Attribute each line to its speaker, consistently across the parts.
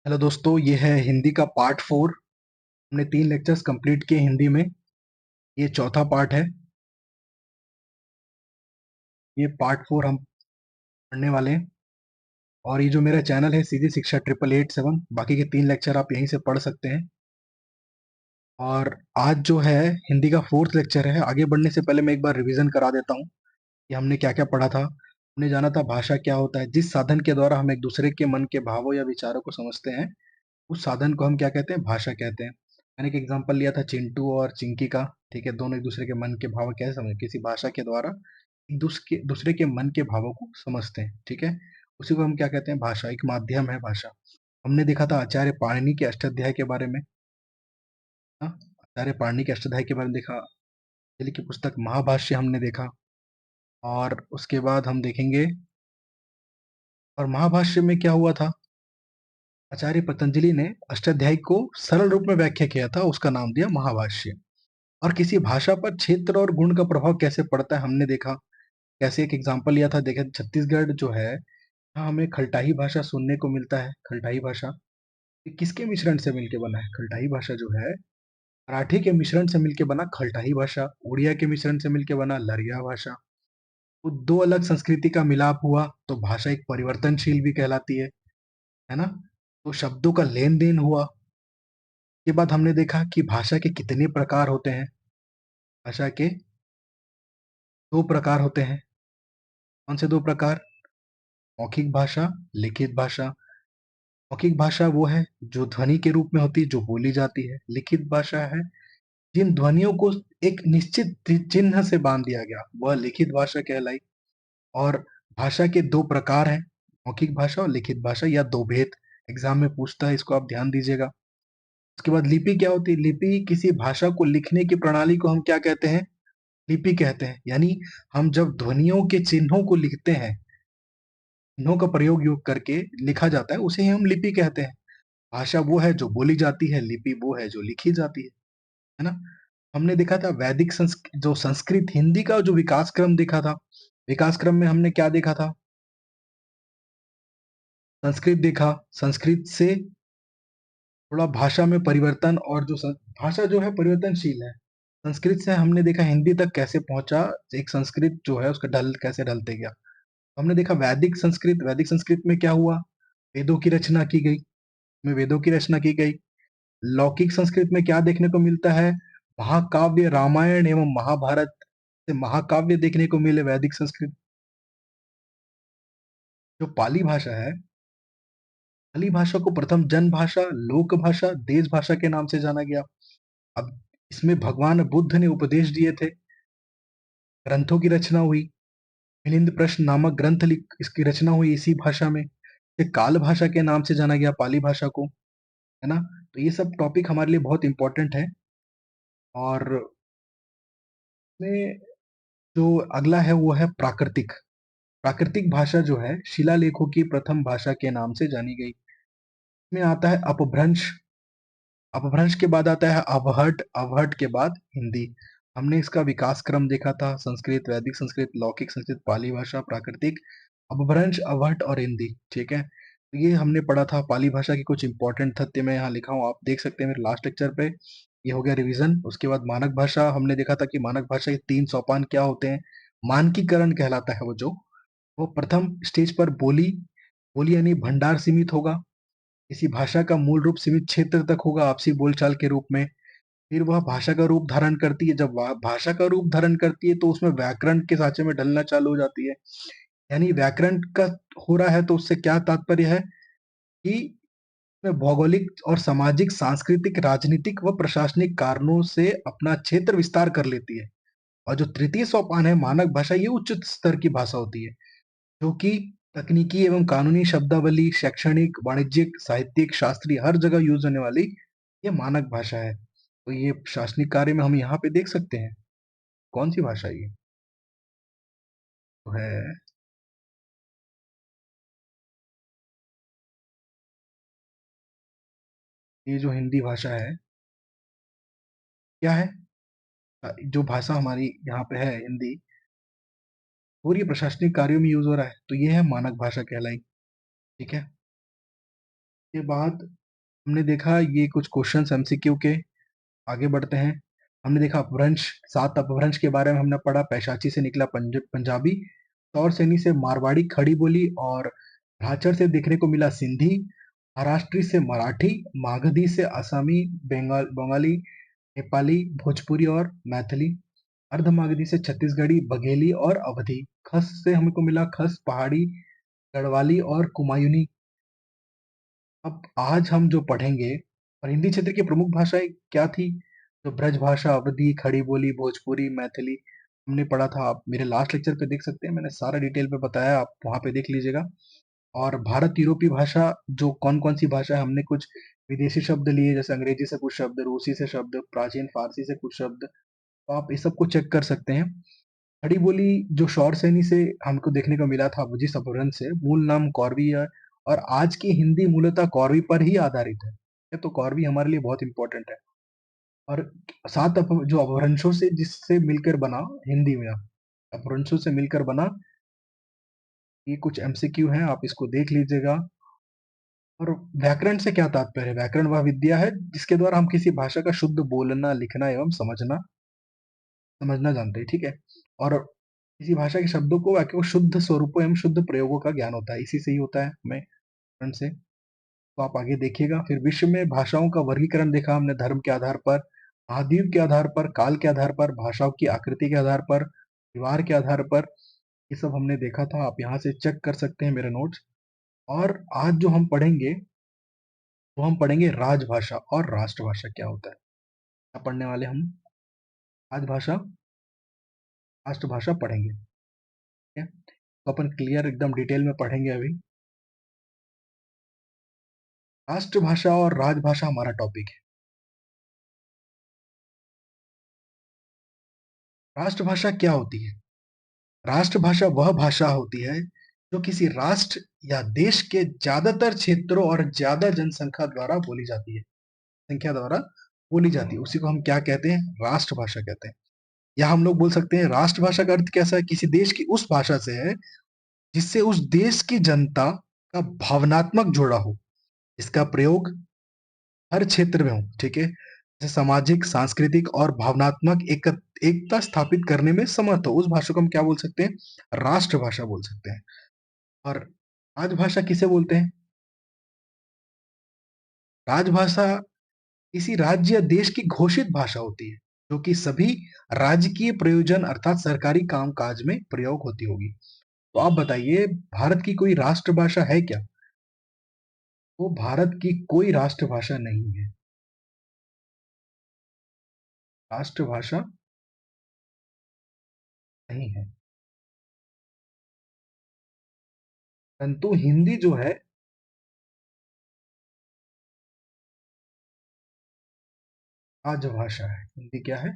Speaker 1: Hello दोस्तों, ये है हिंदी का पार्ट 4। हमने 3 लेक्चर्स कंप्लीट किए हिंदी में। ये चौथा पार्ट है। ये पार्ट 4 हम पढ़ने वाले हैं। और ये जो मेरा चैनल है सीधी शिक्षा 8887, बाकी के 3 लेक्चर आप यहीं से पढ़ सकते हैं। और आज जो है हिंदी का 4th लेक्चर है। आगे बढ़ने से पहले मैं एक बार रिवीजन करा देता हूँ कि हमने क्या क्या पढ़ा था। हमने जाना था भाषा क्या होता है। जिस साधन के द्वारा हम एक दूसरे के मन के भावों या विचारों को समझते हैं, उस साधन को हम क्या कहते हैं? भाषा कहते हैं। मैंने एक एग्जांपल लिया था चिंटू और चिंकी का। ठीक है, दोनों एक दूसरे के मन के भाव कैसे समझ, किसी भाषा के द्वारा एक दूसरे के मन के भावों को समझते हैं। ठीक है, उसी को हम क्या कहते हैं? भाषा। एक माध्यम है भाषा। हमने देखा था आचार्य पाणिनि के अष्टाध्याय के बारे में। हाँ, आचार्य पाणिनि के अष्टाध्याय के बारे में देखा। पतंजलि की पुस्तक महाभाष्य हमने देखा। और उसके बाद हम देखेंगे, और महाभाष्य में क्या हुआ था? आचार्य पतंजलि ने अष्टाध्यायी को सरल रूप में व्याख्या किया था, उसका नाम दिया महाभाष्य। और किसी भाषा पर क्षेत्र और गुण का प्रभाव कैसे पड़ता है हमने देखा। कैसे एक एग्जांपल लिया था, देखे छत्तीसगढ़ जो है, यहाँ हमें खलटाई भाषा सुनने को मिलता है। खलटाई भाषा ये किसके मिश्रण से मिलके बना है? खलटाई भाषा जो है मराठी के मिश्रण से मिलके बना खलटाई भाषा, उड़िया के मिश्रण से मिलके बना लरिया भाषा। तो दो अलग संस्कृति का मिलाप हुआ तो भाषा एक परिवर्तनशील भी कहलाती है ना। तो शब्दों का लेन देन हुआ। के बाद हमने देखा कि भाषा के कितने प्रकार होते हैं। भाषा के 2 प्रकार होते हैं। कौन से 2 प्रकार? मौखिक भाषा, लिखित भाषा। मौखिक भाषा वो है जो ध्वनि के रूप में होती है, जो बोली जाती है। लिखित भाषा है जिन ध्वनियों को एक निश्चित चिन्ह से बांध दिया गया, वह लिखित भाषा कहलाई। और भाषा के 2 प्रकार हैं, मौखिक भाषा और लिखित भाषा, या 2 भेद। एग्जाम में पूछता है, इसको आप ध्यान दीजिएगा। उसके बाद लिपि क्या होती है? लिपि किसी भाषा को लिखने की प्रणाली को हम क्या कहते हैं? लिपि कहते हैं। यानी हम जब ध्वनियों के चिन्हों को लिखते हैं, चिन्हों का प्रयोग योग करके लिखा जाता है, उसे ही हम लिपि कहते हैं। भाषा वो है जो बोली जाती है, लिपि वो है जो लिखी जाती है ना। हमने देखा था वैदिक जो संस्कृत हिंदी का जो विकास क्रम देखा था। विकास क्रम में हमने क्या देखा था? संस्कृत देखा। संस्कृत से थोड़ा भाषा में परिवर्तन, और जो भाषा जो है परिवर्तनशील है। संस्कृत से हमने देखा हिंदी तक कैसे पहुंचा, एक संस्कृत जो है उसका ढल कैसे ढलते गया। हमने देखा वैदिक संस्कृत। वैदिक संस्कृत में क्या हुआ? वेदों की रचना की गई। में वेदों की रचना की गई। लौकिक संस्कृत में क्या देखने को मिलता है? महाकाव्य, रामायण एवं महाभारत से महाकाव्य देखने को मिले वैदिक संस्कृत। जो पाली भाषा है, पाली भाषा को प्रथम जन भाषा, लोक भाषा, देश भाषा के नाम से जाना गया। अब इसमें भगवान बुद्ध ने उपदेश दिए थे, ग्रंथों की रचना हुई। मिलिंद प्रश्न नामक ग्रंथ लिख इसकी रचना हुई इसी भाषा में। ये काल भाषा के नाम से जाना गया पाली भाषा को, है ना। तो ये सब टॉपिक हमारे लिए बहुत इंपॉर्टेंट है। और इसमें जो अगला है वो है प्राकृतिक। प्राकृतिक भाषा जो है शिलालेखों की प्रथम भाषा के नाम से जानी गई। इसमें आता है अपभ्रंश। अपभ्रंश के बाद आता है अवहट। अवहट के बाद हिंदी। हमने इसका विकास क्रम देखा था, संस्कृत, वैदिक संस्कृत, लौकिक संस्कृत, पाली भाषा, प्राकृतिक, अपभ्रंश, अवहट और हिंदी। ठीक है, तो ये हमने पढ़ा था। पाली भाषा की कुछ इंपॉर्टेंट तथ्य मैं यहाँ लिखा हूँ, आप देख सकते हैं मेरे लास्ट लेक्चर पे। ये हो गया रिवीजन। उसके बाद मानक भाषा हमने देखा था कि मानक भाषा के 3 सोपान क्या होते हैं। मानकीकरण कहलाता है वो प्रथम स्टेज पर बोली। बोली यानी भंडार सीमित होगा। किसी भाषा का मूल रूप सीमित क्षेत्र तक होगा आपसी बोलचाल के रूप में। फिर वह भाषा का रूप धारण करती है। जब वह भाषा का रूप धारण करती है तो उसमें व्याकरण के साँचे में ढलना चालू हो जाती है। यानी व्याकरण का हो रहा है तो उससे क्या तात्पर्य है कि में भौगोलिक और सामाजिक, सांस्कृतिक, राजनीतिक व प्रशासनिक कारणों से अपना क्षेत्र विस्तार कर लेती है। और जो तृतीय सोपान है मानक भाषा, ये उच्च स्तर की भाषा होती है, जो कि तकनीकी एवं कानूनी शब्दावली, शैक्षणिक, वाणिज्यिक, साहित्यिक, शास्त्रीय हर जगह यूज होने वाली ये मानक भाषा है। तो ये प्रशासनिक कार्य में हम यहाँ पे देख सकते हैं। कौन सी भाषा है ये? तो है ये जो हिंदी भाषा है, क्या है? जो भाषा हमारी यहाँ पे है हिंदी, और ये प्रशासनिक कार्यों में यूज हो रहा है, तो ये है मानक भाषा कहलाई। ठीक है। के बाद हमने देखा ये कुछ क्वेश्चंस एमसीक्यू के। आगे बढ़ते हैं। हमने देखा अपभ्रंश, 7 अपभ्रंश के बारे में हमने पढ़ा। पैशाची से निकला पंजाबी, तौरसेनी से मारवाड़ी खड़ी बोली, और भाचर से देखने को मिला सिंधी, महाराष्ट्री से मराठी, मागधी से असमी, बंगाली, नेपाली, भोजपुरी और मैथिली, अर्धमागधी से छत्तीसगढ़ी, बघेली और अवधी, खस से हमको मिला खस, पहाड़ी, गढ़वाली और कुमायूनी। अब आज हम जो पढ़ेंगे, और हिंदी क्षेत्र की प्रमुख भाषाएं क्या थी, तो ब्रज भाषा, अवधी, खड़ी बोली, भोजपुरी, मैथिली हमने पढ़ा था। आप मेरे लास्ट लेक्चर पे देख सकते हैं, मैंने सारा डिटेल पे बताया, आप वहां पे देख लीजिएगा। और भारत यूरोपीय भाषा जो कौन कौन सी भाषा है, हमने कुछ विदेशी शब्द लिए, जैसे अंग्रेजी से कुछ शब्द, रूसी से शब्द, प्राचीन फारसी से कुछ शब्द, तो आप इस सबको चेक कर सकते हैं। खड़ी बोली जो शौर सैनी से हमको देखने को मिला था, जिस अपभ्रंश से, मूल नाम कौरवी है, और आज की हिंदी मूलतः कौरवी पर ही आधारित है। ये तो कौरवी हमारे लिए बहुत इंपॉर्टेंट है। और 7 जो अपभ्रंशों से जिससे मिलकर बना हिंदी में, अपभ्रंशों से मिलकर बना, ये कुछ एमसीक्यू हैं, आप इसको देख लीजिएगा। और व्याकरण से क्या तात्पर्य है? व्याकरण वह विद्या है जिसके द्वारा हम किसी भाषा का शुद्ध बोलना, लिखना एवं समझना समझना जानते हैं, ठीक है। और किसी भाषा के शब्दों को, वाक्यों को शुद्ध स्वरूपों एवं शुद्ध प्रयोगों का ज्ञान होता है, इसी से ही होता है हमें व्याकरण से। तो आप आगे देखिएगा। फिर विश्व में भाषाओं का वर्गीकरण देखा हमने, धर्म के आधार पर, महाद्वीप के आधार पर, काल के आधार पर, भाषाओं की आकृति के आधार पर, परिवार के आधार पर, ये सब हमने देखा था। आप यहाँ से चेक कर सकते हैं मेरे नोट्स। और आज जो हम पढ़ेंगे, वो हम पढ़ेंगे राजभाषा और राष्ट्रभाषा क्या होता है। क्या पढ़ने वाले हम? राजभाषा, राष्ट्रभाषा पढ़ेंगे, ठीक है। तो अपन क्लियर एकदम डिटेल में पढ़ेंगे अभी। राष्ट्रभाषा और राजभाषा हमारा टॉपिक है। राष्ट्रभाषा क्या होती है? राष्ट्रभाषा वह भाषा होती है जो किसी राष्ट्र या देश के ज्यादातर क्षेत्रों और ज्यादा जनसंख्या द्वारा बोली जाती है, संख्या द्वारा बोली जाती है, उसी को हम क्या कहते हैं? राष्ट्रभाषा कहते हैं। या हम लोग बोल सकते हैं राष्ट्रभाषा का अर्थ कैसा है? किसी देश की उस भाषा से है जिससे उस देश की जनता का भावनात्मक जुड़ा हो, इसका प्रयोग हर क्षेत्र में हो, ठीक है, जैसे सामाजिक, सांस्कृतिक और भावनात्मक एकता स्थापित करने में समर्थ हो, उस भाषा को हम क्या बोल सकते हैं? राष्ट्रभाषा बोल सकते हैं। और राजभाषा किसे बोलते हैं? राजभाषा किसी राज्य या देश की घोषित भाषा होती है जो कि सभी राजकीय प्रयोजन अर्थात सरकारी कामकाज में प्रयोग होती होगी। तो आप बताइए, भारत की कोई राष्ट्रभाषा है क्या? वो भारत की कोई राष्ट्रभाषा नहीं है। राष्ट्रभाषा नहीं है। परंतु हिंदी जो है, राजभाषा है। हिंदी क्या है?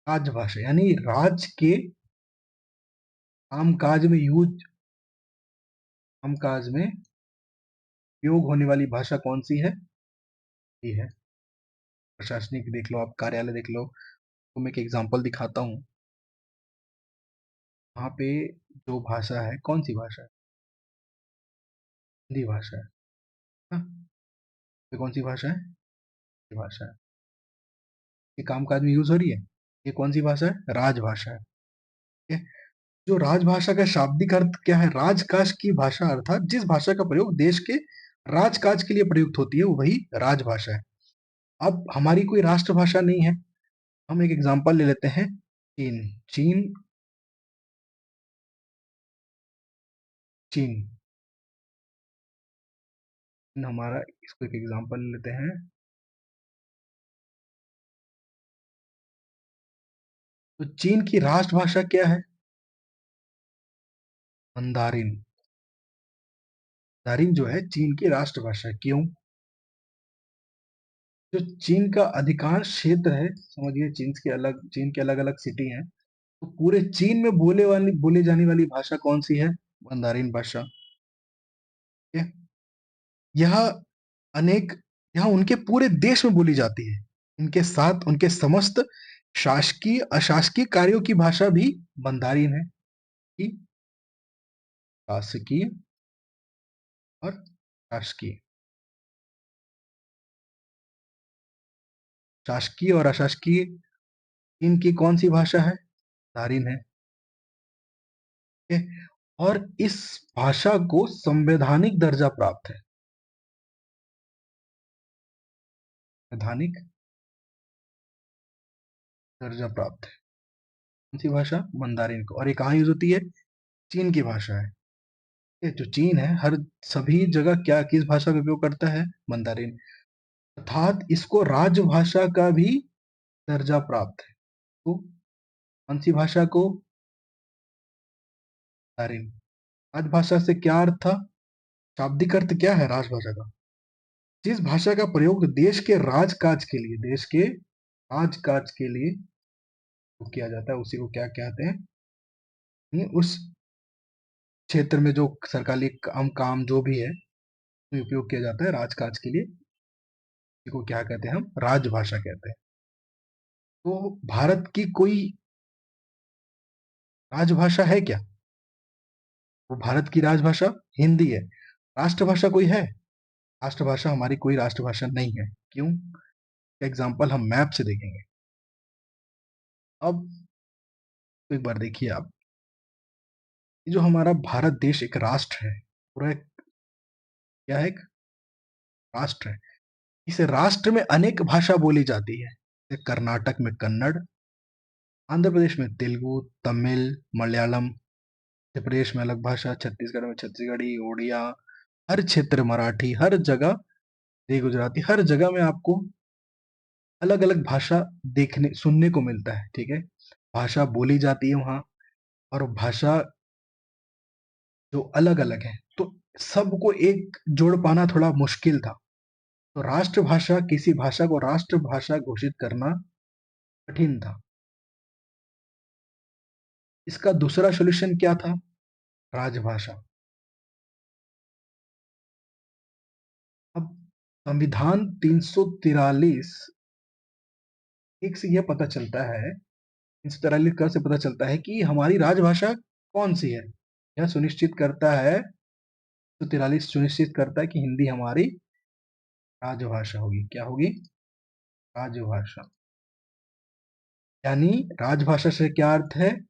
Speaker 1: राजभाषा, यानी राज के कामकाज में कामकाज में उपयोग होने वाली भाषा कौन सी है? ये है। प्रशासनिक देख लो, आप कार्यालय देख लो, तो मैं एक एग्जांपल दिखाता हूँ। वहाँ पे जो भाषा है, कौन सी भाषा है? हिंदी भाषा है ना? ये कौन सी भाषा है? ये भाषा है, ये कामकाज में यूज हो रही है। ये कौन सी भाषा है? राजभाषा है, ठीक है। जो राजभाषा का शाब्दिक अर्थ क्या है? राजकाज की भाषा, अर्थात जिस भाषा का प्रयोग देश के राजकाज के लिए प्रयुक्त होती है, वो वही राजभाषा है। अब हमारी कोई राष्ट्रभाषा नहीं है। हम एक एग्जांपल ले लेते हैं, चीन। चीन चीन हमारा, इसको एक एग्जांपल ले लेते हैं। तो चीन की राष्ट्रभाषा क्या है? मंदारिन। मंदारिन जो है चीन की राष्ट्रभाषा है। क्यों? जो चीन का अधिकांश क्षेत्र है, समझिए चीन के अलग अलग सिटी हैं, तो पूरे चीन में बोले जाने वाली भाषा कौन सी है? मंदारिन भाषा, ठीक है। यह अनेक यह उनके पूरे देश में बोली जाती है। इनके साथ उनके समस्त शासकीय अशासकीय कार्यों की भाषा भी मंदारिन है, कि शासकीय और शासकीय। शासकीय और अशासकीय इनकी कौन सी भाषा है? दारिन है। ठीक है? और इस भाषा को संवैधानिक दर्जा प्राप्त है। संवैधानिक दर्जा प्राप्त है कौन सी भाषा? मंदारिन को। और ये कहाँ यूज होती है? चीन की भाषा है। ये जो चीन है हर सभी जगह क्या किस भाषा का उपयोग करता है? मंदारिन। अर्थात इसको राजभाषा का भी दर्जा प्राप्त है। तो कौन सी भाषा को? मंदारिन। राजभाषा से क्या अर्थ था? शाब्दिक अर्थ क्या है राजभाषा का? जिस भाषा का प्रयोग देश के राजकाज के लिए, देश के राजकाज के लिए किया जाता है उसी को क्या कहते हैं? उस क्षेत्र में जो सरकारी काम जो भी है उसमें उपयोग किया जाता है राजकाज के लिए, इसी को क्या कहते हैं? हम राजभाषा कहते हैं। तो भारत की कोई राजभाषा है क्या? वो भारत की राजभाषा हिंदी है। राष्ट्रभाषा कोई है? राष्ट्रभाषा हमारी कोई राष्ट्रभाषा नहीं है। क्यों? एग्जाम्पल हम मैप से देखेंगे। अब तो एक बार देखिए आप, ये जो हमारा भारत देश एक राष्ट्र है, पूरा एक क्या है? एक राष्ट्र है। इस राष्ट्र में अनेक भाषा बोली जाती है। जैसे कर्नाटक में कन्नड़, आंध्र प्रदेश में तेलुगु, तमिल, मलयालम, मध्य प्रदेश में अलग भाषा, छत्तीसगढ़ में छत्तीसगढ़ी, उड़िया, हर क्षेत्र मराठी, हर जगह गुजराती, हर जगह में आपको अलग अलग भाषा देखने सुनने को मिलता है। ठीक है? भाषा बोली जाती है वहां, और भाषा जो अलग अलग है, तो सबको एक जोड़ पाना थोड़ा मुश्किल था। तो राष्ट्रभाषा, किसी भाषा को राष्ट्रभाषा घोषित करना कठिन था। इसका दूसरा सॉल्यूशन क्या था? राजभाषा। अब संविधान 343 एक से यह पता चलता है, 343 का से पता चलता है कि हमारी राजभाषा कौन सी है। यह सुनिश्चित करता है, 343 सुनिश्चित करता है कि हिंदी हमारी राजभाषा होगी। क्या होगी? राजभाषा। यानी राजभाषा से क्या अर्थ है?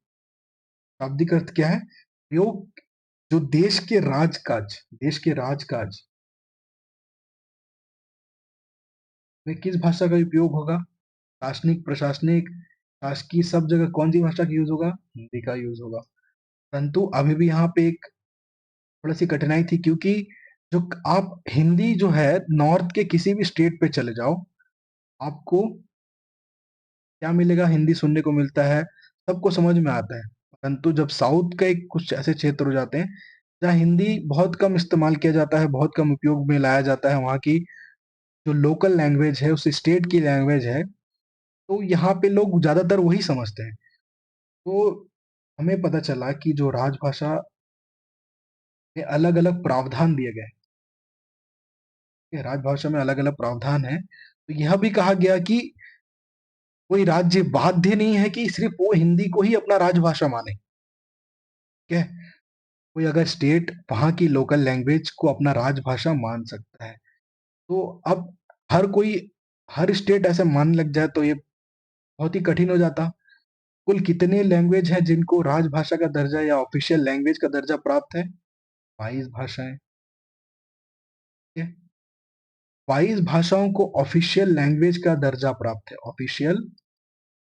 Speaker 1: शाब्दिक अर्थ क्या है? प्रयोग जो देश के राजकाज में किस भाषा का उपयोग होगा? शासनिक, प्रशासनिक, शासकीय, सब जगह कौन सी भाषा का यूज होगा? हिंदी का यूज होगा। परंतु अभी भी यहाँ पे एक थोड़ी सी कठिनाई थी, क्योंकि जो आप हिंदी जो है नॉर्थ के किसी भी स्टेट पे चले जाओ, आपको क्या मिलेगा? हिंदी सुनने को मिलता है, सबको समझ में आता है। परंतु जब साउथ के कुछ ऐसे क्षेत्र हो जाते हैं जहाँ हिंदी बहुत कम इस्तेमाल किया जाता है, बहुत कम उपयोग में लाया जाता है, वहाँ की जो लोकल लैंग्वेज है, उस स्टेट की लैंग्वेज है, तो यहाँ पे लोग ज्यादातर वही समझते हैं। तो हमें पता चला कि जो राजभाषा में अलग अलग प्रावधान दिए गए हैं, राजभाषा में अलग अलग प्रावधान है, तो यह भी कहा गया कि कोई राज्य बाध्य नहीं है कि सिर्फ वो हिंदी को ही अपना राजभाषा माने। ठीक है? कोई अगर स्टेट वहां की लोकल लैंग्वेज को अपना राजभाषा मान सकता है, तो अब हर कोई हर स्टेट ऐसे मानने लग जाए तो ये बहुत ही कठिन हो जाता। कुल कितने लैंग्वेज हैं जिनको राजभाषा का दर्जा या ऑफिशियल लैंग्वेज का दर्जा प्राप्त है? 22 भाषाएं। ठीक है? 22 भाषाओं को ऑफिशियल लैंग्वेज का दर्जा प्राप्त है। ऑफिशियल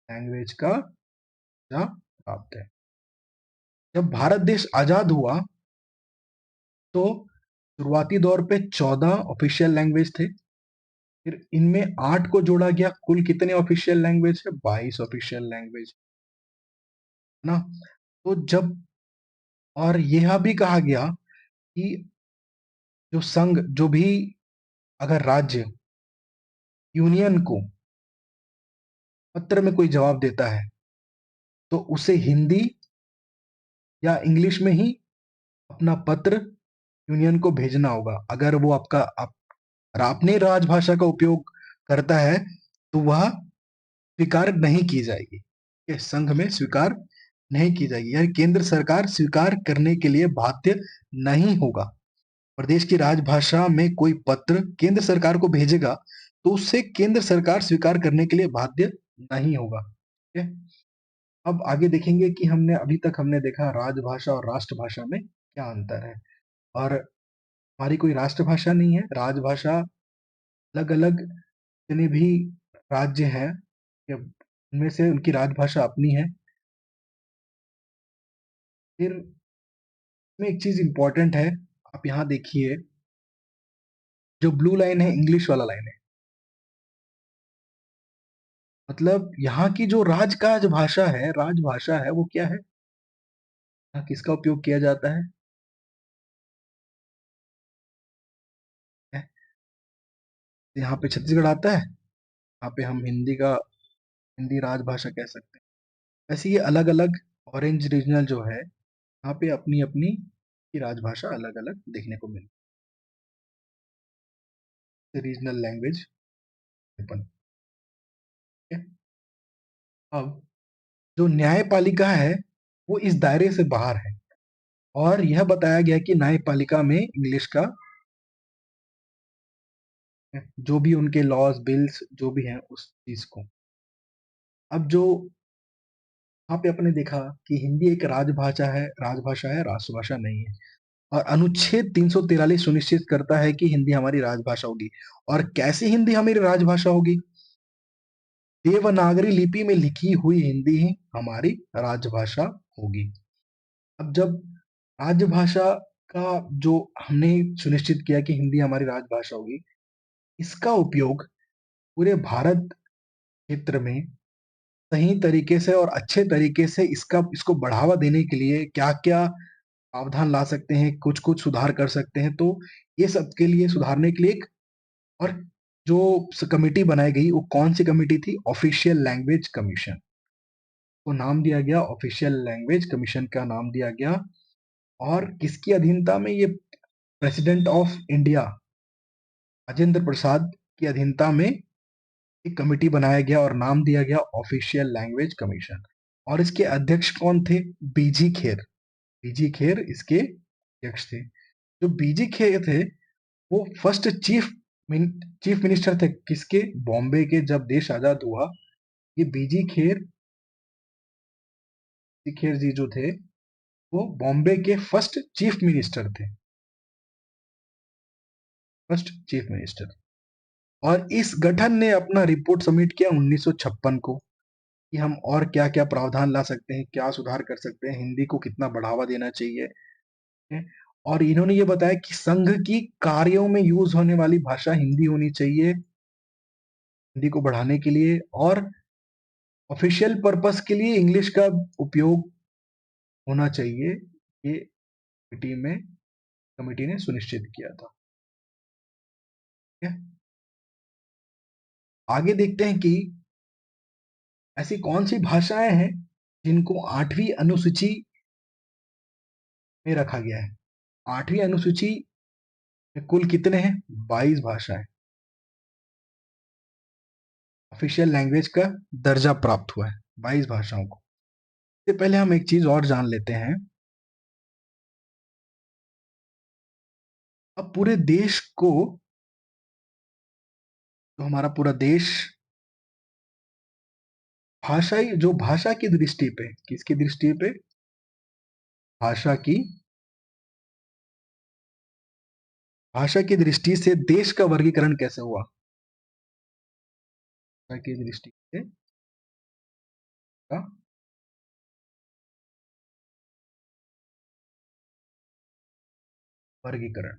Speaker 1: लैंग्वेज का दर्जा प्राप्त है। जब भारत देश आजाद हुआ तो शुरुआती दौर पे 14 ऑफिशियल लैंग्वेज थे, फिर इनमें 8 को जोड़ा गया। कुल कितने ऑफिशियल लैंग्वेज है? 22 ऑफिशियल लैंग्वेज ना। तो जब और यह भी कहा गया कि जो संघ जो भी अगर राज्य यूनियन को पत्र में कोई जवाब देता है तो उसे हिंदी या इंग्लिश में ही अपना पत्र यूनियन को भेजना होगा। अगर वो अपने राजभाषा का उपयोग करता है तो वह स्वीकार नहीं की जाएगी। ये संघ में स्वीकार नहीं की जाएगी, यानी केंद्र सरकार स्वीकार करने के लिए बाध्य नहीं होगा। प्रदेश की राजभाषा में कोई पत्र केंद्र सरकार को भेजेगा तो उससे केंद्र सरकार स्वीकार करने के लिए बाध्य नहीं होगा। ठीक है? अब आगे देखेंगे कि हमने अभी तक हमने देखा राजभाषा और राष्ट्रभाषा में क्या अंतर है। और हमारी कोई राष्ट्रभाषा नहीं है, राजभाषा अलग-अलग जितने भी राज्य हैं, या उनमें से उनकी राजभाषा अपनी है। फिर इसमें एक चीज़ इम्पोर्टेंट है, आप यहाँ देखिए, जो ब्लू लाइन है इंग्लिश वाला लाइन है। मतलब यहाँ की जो राजकाज भाषा है, राजभाषा है, वो क्या है? यहाँ किसका उपयोग किया जाता है? यहाँ पे छत्तीसगढ़ आता है, यहाँ पे हम हिंदी राजभाषा कह सकते हैं। वैसे ये अलग-अलग ऑरेंज रीजनल जो है, यहाँ पे अपनी-अपनी की राजभाषा अलग-अलग देखने को मिलती है, रीजनल लैंग्वेज अपन, ठीक है? अब जो न्यायपालिका है, वो इस दायरे से बाहर है और यह बताया गया कि न्यायपालिका में इंग्लिश का जो भी उनके लॉज, बिल्स जो भी हैं उस चीज़ को। अब जो यहाँ पे आपने देखा कि हिंदी एक राजभाषा है, राष्ट्रभाषा नहीं है। और अनुच्छेद 343 सुनिश्चित करता है कि हिंदी हमारी राजभाषा होगी। और कैसी हिंदी हमारी राजभाषा होगी? देवनागरी लिपि में लिखी हुई हिंदी ही हमारी राजभाषा होगी। अब जब राजभाषा का जो हमने सुनिश्चित किया कि हिंदी हमारी राजभाषा होगी, इसका उपयोग पूरे भारत क्षेत्र में सही तरीके से और अच्छे तरीके से इसको बढ़ावा देने के लिए क्या-क्या प्रावधान ला सकते हैं, कुछ-कुछ सुधार कर सकते हैं। तो ये सब के लिए सुधारने के लिए एक और जो कमेटी बनाई गई, वो कौन सी कमेटी थी? ऑफिशियल लैंग्वेज कमीशन को नाम दिया गया, ऑफिशियल लैंग्वेज कमीशन का नाम दिया गया। और किसकी अधीनता में? ये president of India Rajendra Prasad की अधीनता में एक कमेटी बनाया गया और नाम दिया गया ऑफिशियल लैंग्वेज कमीशन। और इसके अध्यक्ष कौन थे? बीजी खेर। बीजी खेर इसके अध्यक्ष थे। जो बीजी खेर थे, वो फर्स्ट चीफ मिनिस्टर थे किसके? बॉम्बे के। जब देश आजाद हुआ, ये खेर जी जो थे, वो बॉम्बे के फर्स्ट चीफ मिनिस्टर। और इस गठन ने अपना रिपोर्ट सबमिट किया 1956 को कि हम और क्या-क्या प्रावधान ला सकते हैं, क्या सुधार कर सकते हैं, हिंदी को कितना बढ़ावा देना चाहिए। है? और इन्होंने ये बताया कि संघ की कार्यों में यूज होने वाली भाषा हिंदी होनी चाहिए, हिंदी को बढ़ाने के लिए। और ऑफिशियल पर्पस के लिए इंग्लिश का उपयोग होना चाहिए। ये कमिटी ने सुनिश्चित किया था। ठीक है? आगे देखते हैं कि ऐसी कौन सी भाषाएं हैं जिनको 8वीं अनुसूची में रखा गया है। 8वीं अनुसूची में कुल कितने हैं? 22 भाषाएं ऑफिशियल लैंग्वेज का दर्जा प्राप्त हुआ है, 22 भाषाओं को। इससे पहले हम एक चीज और जान लेते हैं। अब पूरे देश को, तो हमारा पूरा देश भाषा की दृष्टि पे, किसकी दृष्टि पे? भाषा की भाषा की दृष्टि से देश का वर्गीकरण कैसे हुआ? भाषा की दृष्टि से का वर्गीकरण।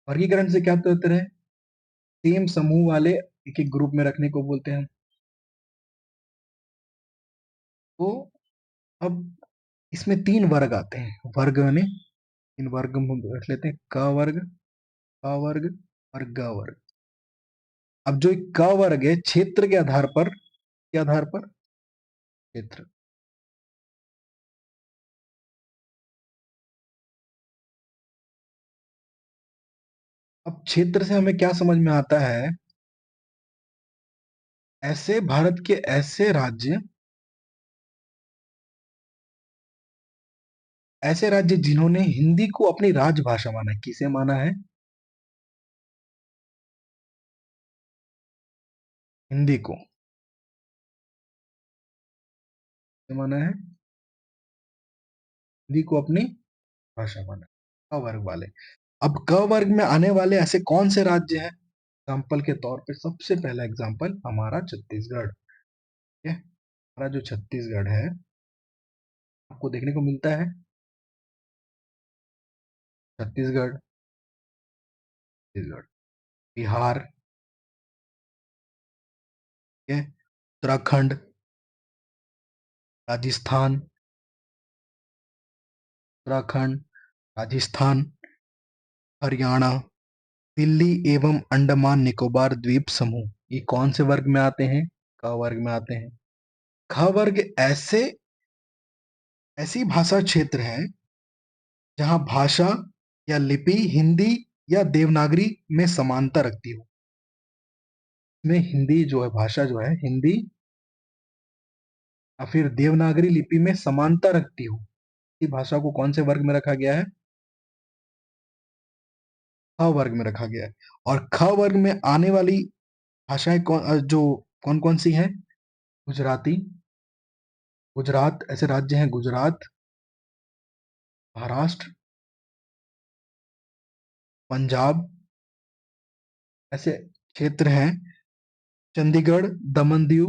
Speaker 1: वर्गीकरण से क्या तात्पर्य है? सेम समूह वाले एक एक ग्रुप में रखने को बोलते हैं। तो अब इसमें 3 वर्ग आते हैं। वर्ग में 3 वर्ग हम रख लेते हैं, क वर्ग, ख वर्ग और ग वर्ग। अब जो क वर्ग है, क्षेत्र के आधार पर, के आधार पर क्षेत्र। अब क्षेत्र से हमें क्या समझ में आता है? ऐसे भारत के ऐसे राज्य जिन्होंने हिंदी को अपनी राजभाषा माना है। किसे माना है? हिंदी को क्या माना है? हिंदी को अपनी भाषा माना है। क वर्ग वाले। अब क वर्ग में आने वाले ऐसे कौन से राज्य हैं? एग्जाम्पल के तौर पे सबसे पहला एग्जाम्पल हमारा छत्तीसगढ़। ठीक है, हमारा जो छत्तीसगढ़ है आपको देखने को मिलता है। छत्तीसगढ़, छत्तीसगढ़, बिहार, ठीक है, उत्तराखंड, राजस्थान, उत्तराखंड, राजस्थान, हरियाणा, दिल्ली एवं अंडमान निकोबार द्वीप समूह, ये कौन से वर्ग में आते हैं? क वर्ग में आते हैं। ख वर्ग ऐसी भाषा क्षेत्र है जहां भाषा या लिपि हिंदी या देवनागरी में समानता रखती हो। में हिंदी जो है, भाषा जो है हिंदी या फिर देवनागरी लिपि में समानता रखती हो, इस भाषा को कौन से वर्ग में रखा गया है? ख वर्ग में रखा गया है। और ख वर्ग में आने वाली भाषाएं जो कौन कौन सी हैं? गुजराती, गुजरात, ऐसे राज्य हैं गुजरात, महाराष्ट्र, पंजाब, ऐसे क्षेत्र हैं चंडीगढ़, दमन दीव,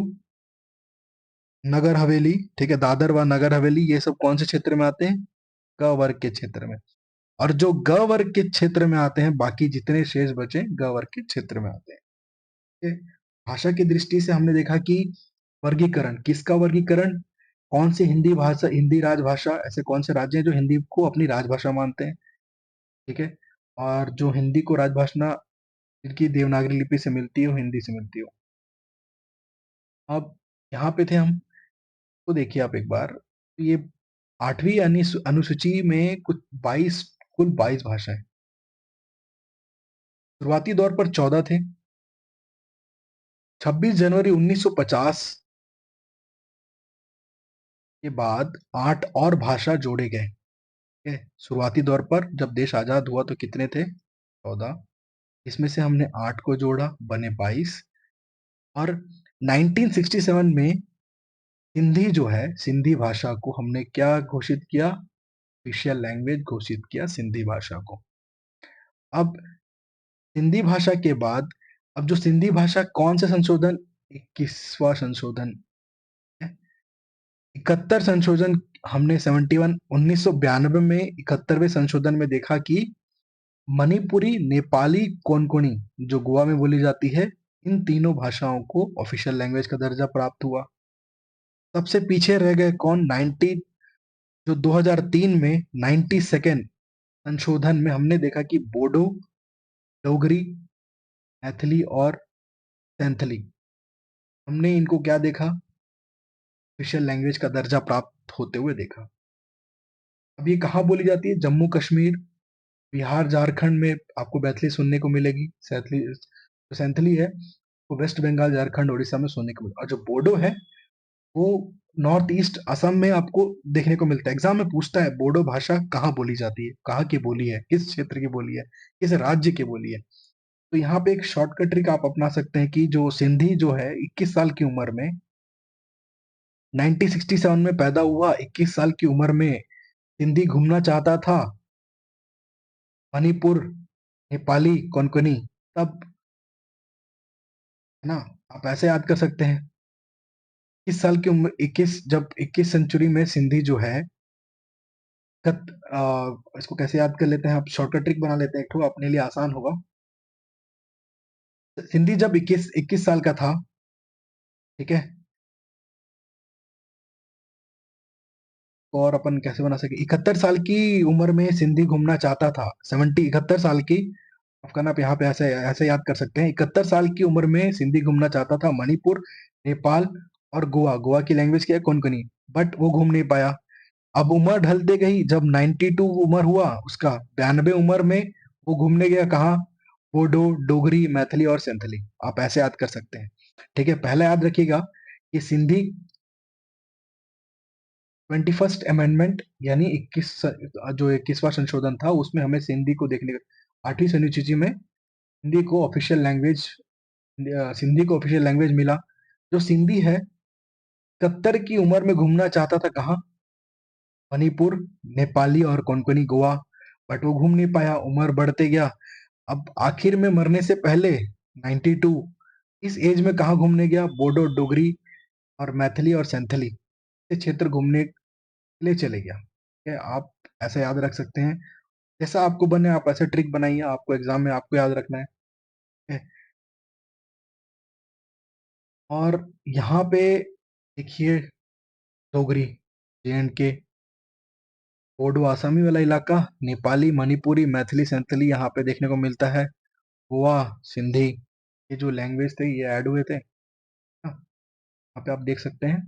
Speaker 1: नगर हवेली, ठीक है, दादर व नगर हवेली, ये सब कौन से क्षेत्र में आते हैं? ग वर्ग के क्षेत्र में। और जो ग वर्ग के क्षेत्र में आते हैं, बाकी जितने शेष बचे ग वर्ग के क्षेत्र में आते हैं। ठीक है? भाषा की दृष्टि से हमने देखा कि वर्गीकरण, किसका वर्गीकरण? कौन सी हिंदी भाषा, हिंदी राजभाषा, ऐसे कौन से राज्य हैं जो हिंदी को अपनी राजभाषा मानते हैं? ठीक है, और जो हिंदी को राजभाषा जिनकी देवनागरी लिपि से मिलती हो, हिंदी से मिलती हो। अब यहाँ पे थे हम, तो देखिए आप एक बार, ये 8वीं अनुसूची में कुछ 22, कुल 22 भाषाएं। शुरुआती दौर पर 14 थे। 26 जनवरी 1950 के बाद 8 और भाषा जोड़े गए। ठीक है, शुरुआती दौर पर जब देश आजाद हुआ तो कितने थे? 14। इसमें से हमने 8 को जोड़ा, बने 22। और 1967 में सिंधी जो है, सिंधी भाषा को हमने क्या घोषित किया? ऑफिशियल लैंग्वेज घोषित किया सिंधी भाषा को। अब सिंधी भाषा के बाद, अब जो सिंधी भाषा, कौन सा संशोधन? 21वां संशोधन है। 71 संशोधन हमने 71 1992 में 71वें संशोधन में देखा कि मणिपुरी, नेपाली, कोंकणी जो गोवा में बोली जाती है, इन तीनों भाषाओं को ऑफिशियल लैंग्वेज का दर्जा प्राप्त हुआ। सबसे पीछे रह गए कौन? 90, जो 2003 में 92nd संशोधन में हमने देखा कि बोडो, डोगरी, मैथिली और सैंथली, हमने इनको क्या देखा? ऑफिशियल लैंग्वेज का दर्जा प्राप्त होते हुए देखा। अब ये कहाँ बोली जाती है? जम्मू कश्मीर, बिहार, झारखंड में आपको मैथिली सुनने को मिलेगी। सैंथली, जो सैंथली है वो वेस्ट बंगाल, झारखंड, उड़ीसा में सुनने को मिलेगा। और जो बोडो है वो नॉर्थ ईस्ट असम में आपको देखने को मिलता है। एग्जाम में पूछता है बोडो भाषा कहाँ बोली जाती है, कहाँ की बोली है, किस क्षेत्र की बोली है, किस राज्य की बोली है। तो यहाँ पे एक शॉर्टकट ट्रिक आप अपना सकते हैं कि जो सिंधी जो है 21 साल की उम्र में, 1967 में पैदा हुआ, 21 साल की उम्र में सिंधी घूमना चाहता था, मणिपुर, नेपाली, कोंकणी, तब, है ना, आप ऐसे याद कर सकते हैं। 21 साल की उम्र, 21, जब 21 सेंचुरी में सिंधी जो है, इसको कैसे याद कर लेते हैं? आप शॉर्टकट ट्रिक बना लेते हैं एक ठो, अपने लिए आसान होगा। सिंधी जब 21 साल का था, ठीक है, तो और अपन कैसे बना सके? 71 साल की उम्र में सिंधी घूमना चाहता था, 71 साल की, आपका ना, आप यहाँ पे ऐसे ऐसे याद कर सकते हैं। 71 साल की उम्र में सिंधी घूमना चाहता था, मणिपुर, नेपाल और गोवा, गोवा की लैंग्वेज क्या है? कोंकणी, बट वो घूम नहीं पाया। अब उम्र ढलते गई, जब 92 उम्र हुआ उसका, 92 उम्र में वो घूमने गया कहाँ? बोडो, डोगरी, मैथिली और सेंथली, आप ऐसे याद कर सकते हैं। ठीक है, पहले याद रखिएगा कि सिंधी 21st अमेंडमेंट यानी 21, जो 21वां संशोधन था, उसमें हमें सिंधी को देखने का, 8वीं अनुसूची में हिंदी को ऑफिशियल लैंग्वेज सिंधी को ऑफिशियल लैंग्वेज मिला। जो सिंधी है, 71 की उम्र में घूमना चाहता था कहाँ? मणिपुर, नेपाली और कोंकणी गोवा, बट वो घूम नहीं पाया, उम्र बढ़ते गया। अब आखिर में मरने से पहले 92 इस एज में कहाँ घूमने गया? बोडो, डोगरी और मैथिली और सेंथली ये क्षेत्र घूमने के लिए चले गया। ठीक है, आप ऐसा याद रख सकते हैं। जैसा आपको बने आप ऐसे ट्रिक बनाइए, आपको एग्जाम में आपको याद रखना है। ठीक है? और यहाँ पे देखिए, डोगरी, जे एंड के, बोडो आसामी वाला इलाका, नेपाली, मणिपुरी, मैथिली, संथली यहाँ पे देखने को मिलता है। गोवा, सिंधी, ये जो लैंग्वेज थे ये ऐड हुए थे। हाँ, यहाँ पे आप देख सकते हैं।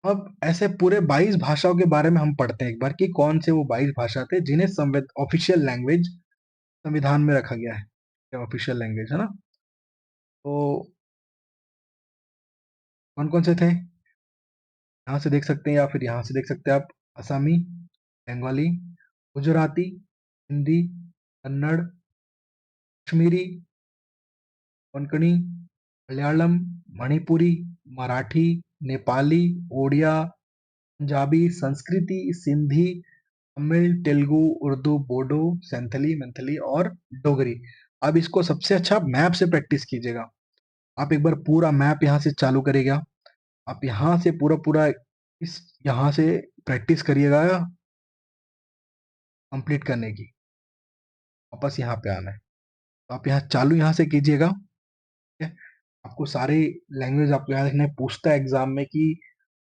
Speaker 1: अब ऐसे पूरे 22 भाषाओं के बारे में हम पढ़ते हैं एक बार कि कौन से वो 22 भाषा थे जिन्हें ऑफिशियल लैंग्वेज संविधान में रखा गया है। ऑफिशियल लैंग्वेज है ना। तो कौन कौन से थे, यहाँ से देख सकते हैं या फिर यहाँ से देख सकते हैं आप। असमी, बंगाली, गुजराती, हिंदी, कन्नड़, कश्मीरी, कोंकणी, मलयालम, मणिपुरी, मराठी, नेपाली, ओडिया, पंजाबी, संस्कृति, सिंधी, तमिल, तेलुगु, उर्दू, बोडो, संथली, मंथली और डोगरी। अब इसको सबसे अच्छा मैप से प्रैक्टिस कीजिएगा। आप एक बार पूरा मैप यहाँ से चालू करिएगा। आप यहाँ से पूरा पूरा इस यहाँ से प्रैक्टिस करिएगा कंप्लीट करने की। वापस यहाँ पे आना है, तो आप यहाँ चालू यहाँ से कीजिएगा। ठीक है? आपको सारे लैंग्वेज आपको याद रखना है। पूछता है एग्जाम में कि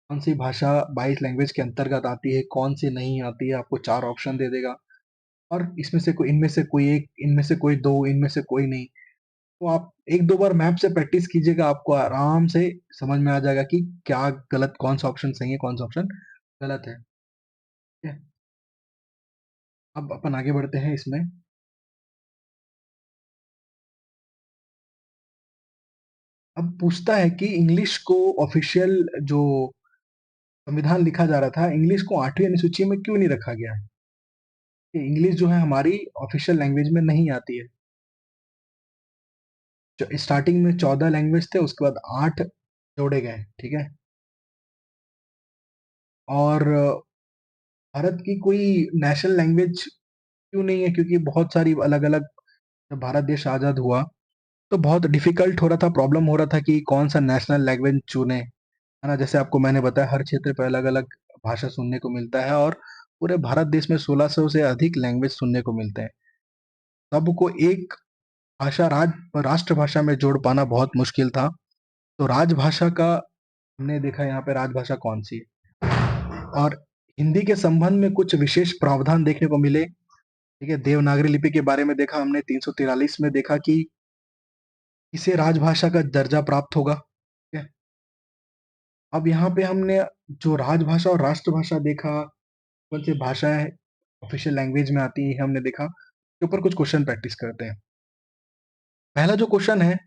Speaker 1: कौन सी भाषा 22 लैंग्वेज के अंतर्गत आती है, कौन सी नहीं आती है। आपको 4 ऑप्शन दे देगा और इसमें से कोई, इनमें से कोई एक, इनमें से कोई दो, इनमें से कोई नहीं। तो आप एक दो बार मैप से प्रैक्टिस कीजिएगा, आपको आराम से समझ में आ जाएगा कि क्या गलत, कौन सा ऑप्शन सही है, कौन सा ऑप्शन गलत है। ठीक है? अब अपन आगे बढ़ते हैं इसमें। अब पूछता है कि इंग्लिश को ऑफिशियल जो संविधान लिखा जा रहा था, इंग्लिश को 8वीं अनुसूची में क्यों नहीं रखा गया है? कि इंग्लिश जो है हमारी ऑफिशियल लैंग्वेज में नहीं आती है। स्टार्टिंग में 14 लैंग्वेज थे, उसके बाद 8 जोड़े गए। ठीक है? और भारत की कोई नेशनल लैंग्वेज क्यों नहीं है? क्योंकि बहुत सारी अलग अलग, जब भारत देश आजाद हुआ तो बहुत डिफिकल्ट हो रहा था, प्रॉब्लम हो रहा था कि कौन सा नेशनल लैंग्वेज चुने, है ना। जैसे आपको मैंने बताया हर क्षेत्र पे अलग अलग भाषा सुनने को मिलता है और पूरे भारत देश में 1600 से अधिक लैंग्वेज सुनने को मिलते हैं। सबको एक भाषा राष्ट्रभाषा में जोड़ पाना बहुत मुश्किल था। तो राजभाषा का हमने देखा यहाँ पे राजभाषा कौन सी है। और हिंदी के संबंध में कुछ विशेष प्रावधान देखने को मिले। ठीक है, देवनागरी लिपि के बारे में देखा हमने, 343 में देखा कि इसे राजभाषा का दर्जा प्राप्त होगा। ठीक है? अब यहाँ पे हमने जो राजभाषा और राष्ट्रभाषा देखा, कौन सी भाषाएं ऑफिशियल लैंग्वेज में आती है हमने देखा, के ऊपर कुछ क्वेश्चन प्रैक्टिस करते हैं। पहला जो क्वेश्चन है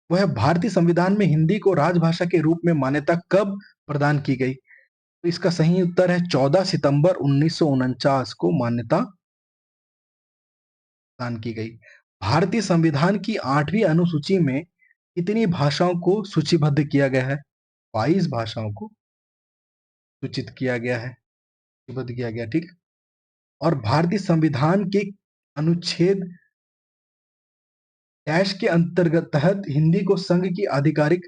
Speaker 1: वो है, भारतीय संविधान में हिंदी को राजभाषा के रूप में मान्यता कब प्रदान की गई? तो इसका सही उत्तर है 14 सितंबर 1949 को मान्यता प्रदान की गई। भारतीय संविधान की 8वीं अनुसूची में कितनी भाषाओं को सूचीबद्ध किया गया है? 22 भाषाओं को सूचित किया गया है, सूचीबद्ध किया गया। ठीक है? और भारतीय संविधान के अनुच्छेद डैश के अंतर्गत तहत हिंदी को संघ की आधिकारिक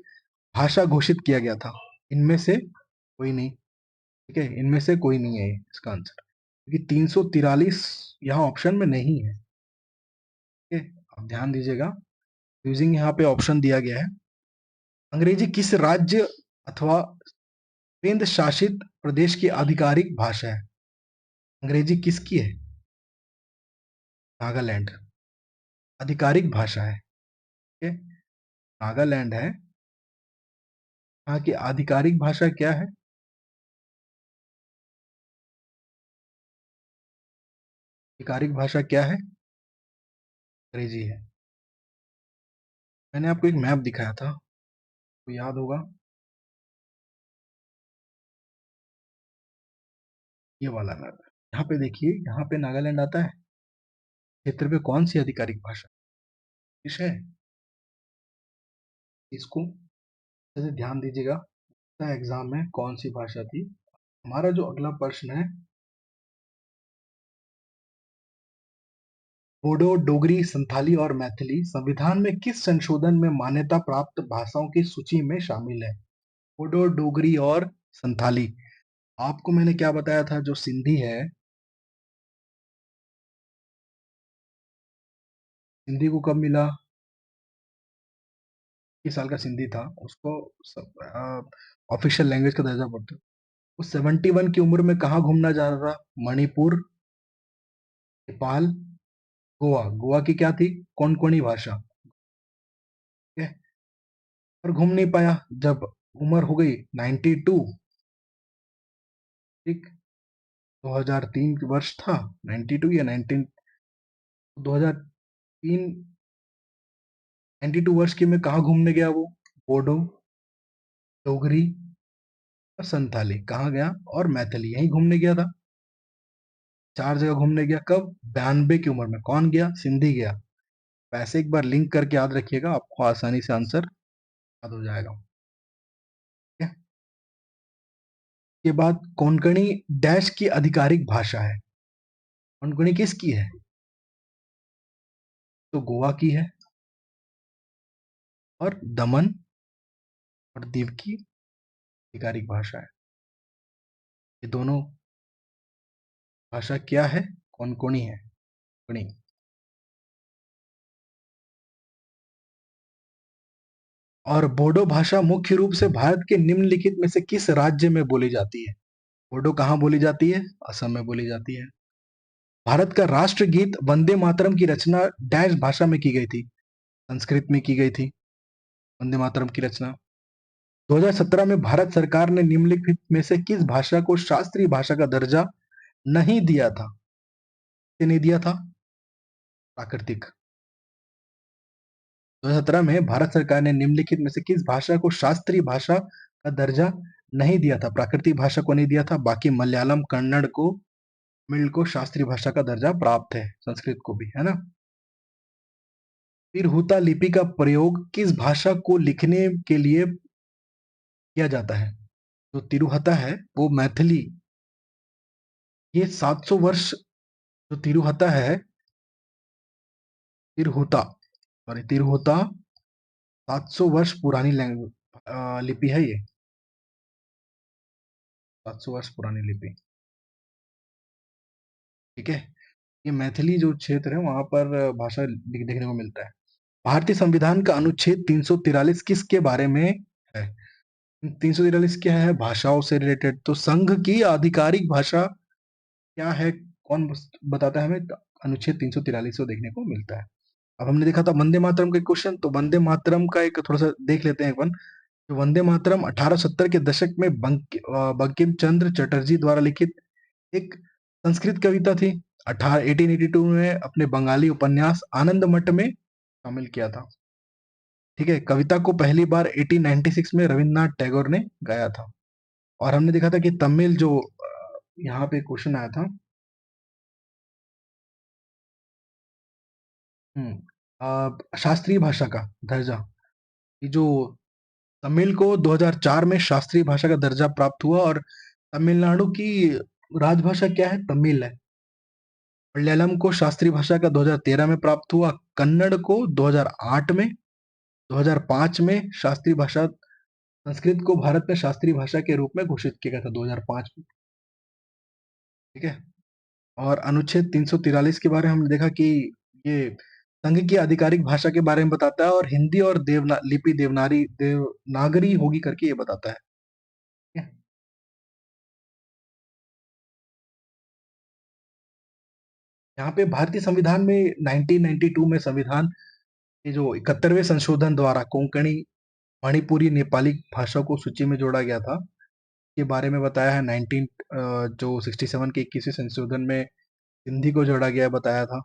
Speaker 1: भाषा घोषित किया गया था। इनमें से कोई नहीं। ठीक है, इनमें से कोई नहीं है इसका आंसर, क्योंकि 343 यहाँ ऑप्शन में नहीं है। ठीक है, आप ध्यान दीजिएगा। यूजिंग यहाँ पे ऑप्शन दिया गया है। अंग्रेजी किस राज्य अथवा केंद्र शासित प्रदेश की आधिकारिक भाषा है? अंग्रेजी किसकी है? नागालैंड आधिकारिक भाषा है। ठीक है, नागालैंड है। यहाँ की आधिकारिक भाषा क्या है? आधिकारिक भाषा क्या है? अंग्रेजी है। मैंने आपको एक मैप दिखाया था, तो याद होगा, ये वाला मैप। यहाँ पे देखिए, यहाँ पे नागालैंड आता है। क्षेत्र पे कौन सी आधिकारिक भाषा? इंग्लिश है। इसको जैसे ध्यान दीजिएगा, एग्जाम में कौन सी भाषा थी। हमारा जो अगला प्रश्न है, बोडो, डोगरी, संथाली और मैथिली संविधान में किस संशोधन में मान्यता प्राप्त भाषाओं की सूची में शामिल है? बोडो, डोगरी और संथाली। आपको मैंने क्या बताया था, जो सिंधी है, सिंधी को कब मिला, किस साल का सिंधी था, उसको ऑफिशियल लैंग्वेज का दर्जा पड़ता है। वो 71 की उम्र में कहाँ घूमना जा रहा था? मणिपुर, नेपाल, गोवा। गोवा की क्या थी? कोंकणी भाषा। ठीक है, पर घूम नहीं पाया। जब उम्र हो गई 92, ठीक, 2003 वर्ष था, 92 या 19, 2003, 92 वर्ष की में कहाँ घूमने गया वो? बोडो, डोगरी और संथाली कहाँ गया, और मैथिली यहीं घूमने गया था। 4 जगह घूमने गया। कब? 92 की उम्र में। कौन गया? सिंधी गया। पैसे एक बार लिंक करके याद रखिएगा, आपको आसानी से आंसर याद हो जाएगा। ठीक है, के बाद कोंकणी डैश की आधिकारिक भाषा है। कोंकणी किसकी है? तो गोवा की है, और दमन और दीव की आधिकारिक भाषा है। ये दोनों भाषा क्या है? कोंकणी है, कोंकणी। और बोडो भाषा मुख्य रूप से भारत के निम्नलिखित में से किस राज्य में बोली जाती है? बोडो कहाँ बोली जाती है? असम में बोली जाती है। भारत का राष्ट्रगीत वंदे मातरम की रचना डैश भाषा में की गई थी? संस्कृत में की गई थी वंदे मातरम की रचना। 2017 में भारत सरकार ने निम्नलिखित में से किस भाषा को शास्त्रीय भाषा का दर्जा नहीं दिया था? किसे नहीं दिया था? प्राकृतिक। 2017 में भारत सरकार ने निम्नलिखित में से किस भाषा को शास्त्रीय भाषा का दर्जा नहीं दिया था? प्राकृतिक भाषा को नहीं दिया था, बाकी मलयालम, कन्नड़ को, तमिल को शास्त्रीय भाषा का दर्जा प्राप्त है, संस्कृत को भी, है ना। तिरहुता लिपि का प्रयोग किस भाषा को लिखने के लिए किया जाता है? जो तिरुहता है वो मैथिली। ये 700 वर्ष, जो तिरुहता है, तिरहुता, सॉरी तिरहुता 700 वर्ष पुरानी लिपि है ये। 700 वर्ष पुरानी लिपि। ठीक है, ये मैथिली जो क्षेत्र है वहां पर भाषा देखने को मिलता है। भारतीय संविधान का अनुच्छेद 343 किसके बारे में है? 343 क्या है? भाषाओं से रिलेटेड। तो संघ की आधिकारिक भाषा क्या है? कौन बताता है हमें? तो अनुच्छेद 343 को देखने को मिलता है। अब हमने देखा था वंदे मातरम के क्वेश्चन, तो वंदे मातरम का एक थोड़ा सा देख लेते हैं अपन। तो वंदे मातरम 1870 के दशक में बंकिम चंद्र चटर्जी द्वारा लिखित एक संस्कृत कविता थी। 1882 में अपने बंगाली उपन्यास आनंद मठ में शामिल किया था। ठीक है, कविता को पहली बार 1896 में रविन्द्रनाथ टैगोर ने गाया था। और हमने देखा था कि तमिल जो यहाँ पे क्वेश्चन आया था, शास्त्रीय भाषा का दर्जा, ये जो तमिल को 2004 में शास्त्रीय भाषा का दर्जा प्राप्त हुआ, और तमिलनाडु की राजभाषा क्या है? तमिल है। मलयालम को शास्त्रीय भाषा का 2013 में प्राप्त हुआ। कन्नड़ को 2008 में, 2005 में शास्त्रीय भाषा, संस्कृत को भारत में शास्त्रीय भाषा के रूप में घोषित किया गया था 2005 में। ठीक है, और अनुच्छेद 343 के बारे में हमने देखा कि ये संघ की आधिकारिक भाषा के बारे में बताता है, और हिंदी और लिपि देवनागरी होगी करके ये बताता है। ठीक है? यहाँ पे भारतीय संविधान में 1992 में संविधान के जो 71वें संशोधन द्वारा कोंकणी, मणिपुरी, नेपाली भाषा को सूची में जोड़ा गया था, के बारे में बताया है। 19 जो 67 के 21वें संशोधन में हिंदी को जोड़ा गया बताया था।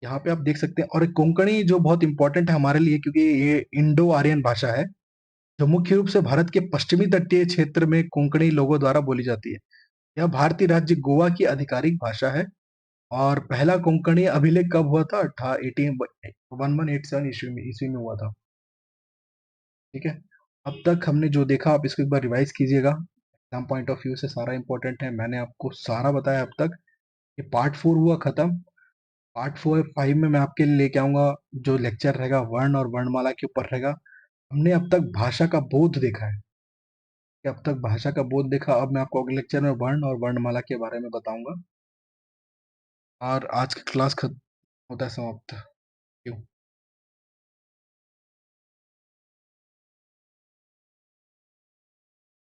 Speaker 1: यहाँ पे आप देख सकते हैं। और कोंकणी जो बहुत इंपॉर्टेंट है हमारे लिए, क्योंकि ये इंडो आर्यन भाषा है, जो मुख्य रूप से भारत के पश्चिमी तटीय क्षेत्र में कोंकणी लोगों द्वारा बोली जाती है। यह भारतीय राज्य गोवा की आधिकारिक भाषा है। और पहला कोंकणी अभिलेख कब हुआ था? 1187 ईस्वी में हुआ था। ठीक है? अब तक हमने जो देखा आप इसको एक बार रिवाइज़ कीजिएगा। एग्ज़ाम पॉइंट ऑफ व्यू से सारा इम्पोर्टेंट है, मैंने आपको सारा बताया अब तक। ये पार्ट 4 हुआ खत्म। पार्ट 4 5 में मैं आपके लिए लेके आऊँगा जो लेक्चर रहेगा वर्ण और वर्णमाला के ऊपर रहेगा। हमने अब तक भाषा का बोध देखा है, कि अब तक भाषा का बोध देखा, अब मैं आपको अगले लेक्चर में वर्ण और वर्णमाला के बारे में बताऊँगा। और आज की क्लास खत्म होता है समाप्त। Thank you.